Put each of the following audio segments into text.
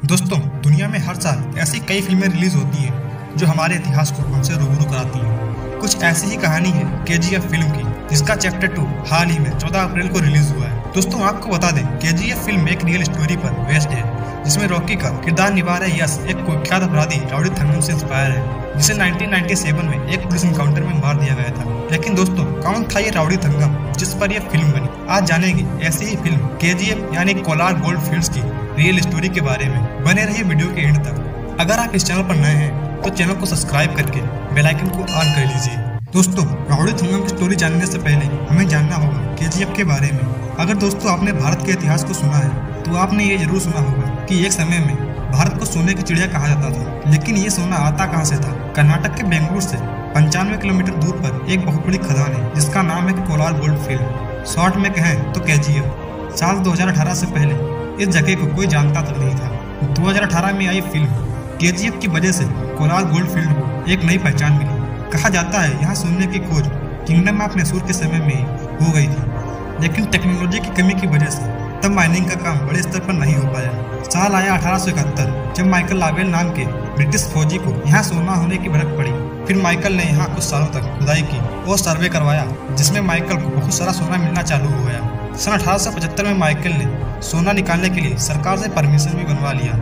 दोस्तों, दुनिया में हर साल ऐसी कई फिल्में रिलीज होती हैं जो हमारे इतिहास को हमसे रूबरू कराती हैं। कुछ ऐसी ही कहानी है केजीएफ फिल्म की, जिसका चैप्टर 2 हाल ही में 14 अप्रैल को रिलीज हुआ है। दोस्तों, आपको बता दें, केजीएफ फिल्म एक रियल स्टोरी पर बेस्ड है, जिसमें रॉकी का किरदार निभा रहे यश एक कुख्यात अपराधी राउडी थंगम से इंस्पायर है, जिसे 1997 में एक पुलिस इनकाउंटर में मार दिया गया था। लेकिन दोस्तों, कौन था ये राउडी थंगम जिस पर यह फिल्म बनी? आज जानेंगे ऐसी ही फिल्म केजीएफ यानी कोलार गोल्डफील्ड्स की रियल स्टोरी के बारे में। बने रहिए वीडियो के एंड तक। अगर आप इस चैनल पर नए हैं तो चैनल को सब्सक्राइब करके बेल आइकन को ऑन कर लीजिए। दोस्तों, राउडी थंगम की स्टोरी जानने से पहले हमें जानना होगा केजीएफ के बारे में। अगर दोस्तों आपने भारत के इतिहास को सुना है तो आपने ये जरूर सुना होगा कि एक समय में भारत को सोने की चिड़िया कहा जाता था। लेकिन ये सोना आता कहाँ से था? कर्नाटक के बेंगलुरु से 95 किलोमीटर दूर पर एक बहुत बड़ी खदान है जिसका नाम है कोलार गोल्डफील्ड। शॉर्ट में कहें तो केजीएफ। साल 2018 से पहले इस जगह को कोई जानता तक नहीं था। 2018 में आई फिल्म केजीएफ की वजह से कोलार गोल्डफील्ड को एक नई पहचान मिली। कहा जाता है यहाँ सोने की खोज किंगडम ऑफ मैसूर के समय में ही हो गई थी, लेकिन टेक्नोलॉजी की कमी की वजह से तब माइनिंग का काम बड़े स्तर पर नहीं हो पाया। साल आया 1871, जब माइकल लावेल नाम के ब्रिटिश फौजी को यहाँ सोना होने की भनक पड़ी। फिर माइकल ने यहाँ कुछ सालों तक खुदाई की और सर्वे करवाया, जिसमें माइकल को बहुत सारा सोना मिलना चालू हो गया। सन 1875 में माइकल ने सोना निकालने के लिए सरकार से परमिशन भी बनवा लिया,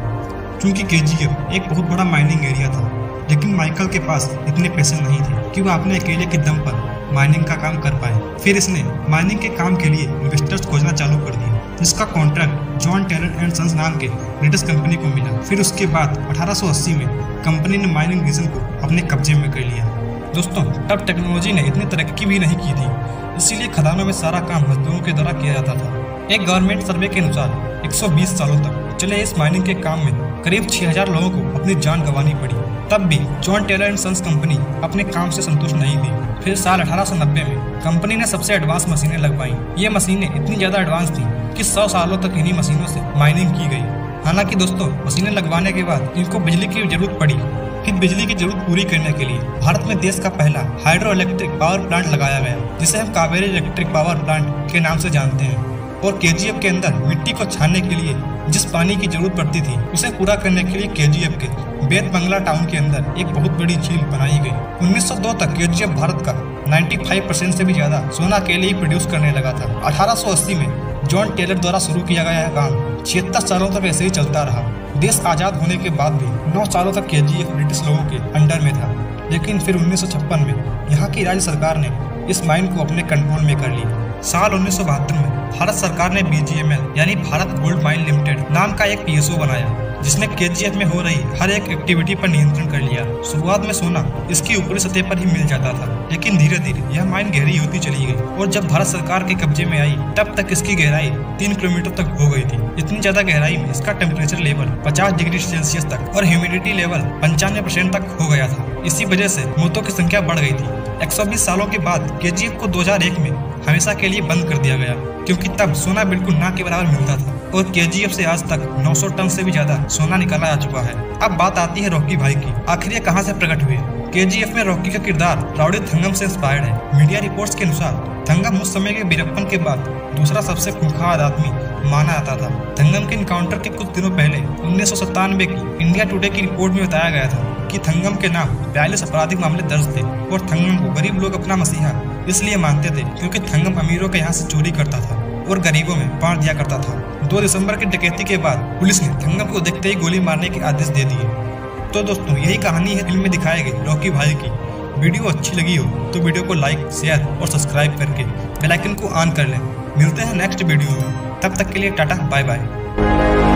क्योंकि केजीएफ एक बहुत बड़ा माइनिंग एरिया था। लेकिन माइकल के पास इतने पैसे नहीं थे कि वह अपने अकेले के दम पर माइनिंग का काम कर पाए। फिर इसने माइनिंग के काम के लिए इन्वेस्टर्स खोजना चालू कर दिया, जिसका contract John Taylor and Sons नाम के ब्रिटिश कंपनी को मिला। फिर उसके बाद 1880 में कंपनी ने माइनिंग रीजन को अपने कब्जे में कर लिया। दोस्तों, तब टेक्नोलॉजी ने इतनी तरक्की भी नहीं की थी, इसीलिए खदानों में सारा काम मजदूरों के द्वारा किया जाता था। एक गवर्नमेंट सर्वे के अनुसार 120 सालों तक चले इस माइनिंग के काम में करीब 6000 लोगों को अपनी जान गंवानी पड़ी। तब भी John Taylor and Sons company अपने काम से संतुष्ट नहीं थी। फिर साल 1890 में कंपनी ने सबसे एडवांस मशीनें लगवाई। ये मशीनें इतनी ज्यादा एडवांस थी कि 100 सालों तक इन्हीं मशीनों से माइनिंग की गई। हालांकि दोस्तों, मशीनें लगवाने के बाद इनको बिजली की जरूरत पड़ी। फिर बिजली की जरूरत पूरी करने के लिए भारत में देश का पहला हाइड्रो इलेक्ट्रिक पावर प्लांट लगाया गया, जिसे हम कावेरी इलेक्ट्रिक पावर प्लांट के नाम से जानते हैं। और केजीएफ के अंदर मिट्टी को छानने के लिए जिस पानी की जरूरत पड़ती थी, उसे पूरा करने के लिए केजीएफ के बेत बंगला टाउन के अंदर एक बहुत बड़ी झील बनाई गई। 1902 तक केजीएफ भारत का 95% से भी ज्यादा सोना अकेले ही प्रोड्यूस करने लगा था। 1880 में जॉन टेलर द्वारा शुरू किया गया यह काम 76 सालों तक ऐसे ही चलता रहा। देश आजाद होने के बाद भी 9 सालों तक केजीएफ ब्रिटिश लोगों के अंडर में था। लेकिन फिर 1956 में यहाँ की राज्य सरकार ने इस माइन को अपने कंट्रोल में कर लिया। साल 1972 में भारत सरकार ने BGML यानी भारत गोल्ड माइन लिमिटेड नाम का एक PSO बनाया, जिसने केजीएफ में हो रही हर एक एक्टिविटी पर नियंत्रण कर लिया। शुरुआत में सोना इसकी ऊपरी सतह पर ही मिल जाता था, लेकिन धीरे धीरे यह माइन गहरी होती चली गई और जब भारत सरकार के कब्जे में आई तब तक इसकी गहराई 3 किलोमीटर तक हो गई थी। इतनी ज्यादा गहराई में इसका टेम्परेचर लेवल 50 डिग्री सेल्सियस तक और ह्यूमिडिटी लेवल 95% तक हो गया था। इसी वजह से मौतों की संख्या बढ़ गई थी। 120 सालों के बाद केजीएफ को 2001 में हमेशा के लिए बंद कर दिया गया, क्योंकि तब सोना बिल्कुल ना के बराबर मिलता था और केजीएफ से आज तक 900 टन से भी ज्यादा सोना निकाला जा चुका है। अब बात आती है रॉकी भाई की। आखिर ये कहां से प्रकट हुए? केजीएफ में रॉकी का किरदार राउडी थंगम से इंस्पायर्ड है। मीडिया रिपोर्ट्स के अनुसार थंगम उस समय के वीरप्पन के बाद दूसरा सबसे खूंखार आदमी माना जाता था। थंगम के इनकाउंटर के कुछ दिनों पहले 1997 की इंडिया टुडे की रिपोर्ट में बताया गया था कि थंगम के नाम 42 आपराधिक मामले दर्ज थे और थंगम को गरीब लोग अपना मसीहा इसलिए मानते थे क्योंकि थंगम अमीरों के यहाँ से चोरी करता था और गरीबों में बांट दिया करता था। 2 दिसंबर की डकैती के बाद पुलिस ने थंगम को देखते ही गोली मारने के आदेश दे दिए। तो दोस्तों, यही कहानी है फिल्म में दिखाए गए रॉकी भाई की। वीडियो अच्छी लगी हो तो वीडियो को लाइक, शेयर और सब्सक्राइब करके बेल आइकन को ऑन कर लें। मिलते हैं नेक्स्ट वीडियो में, तब तक के लिए टाटा बाय बाय।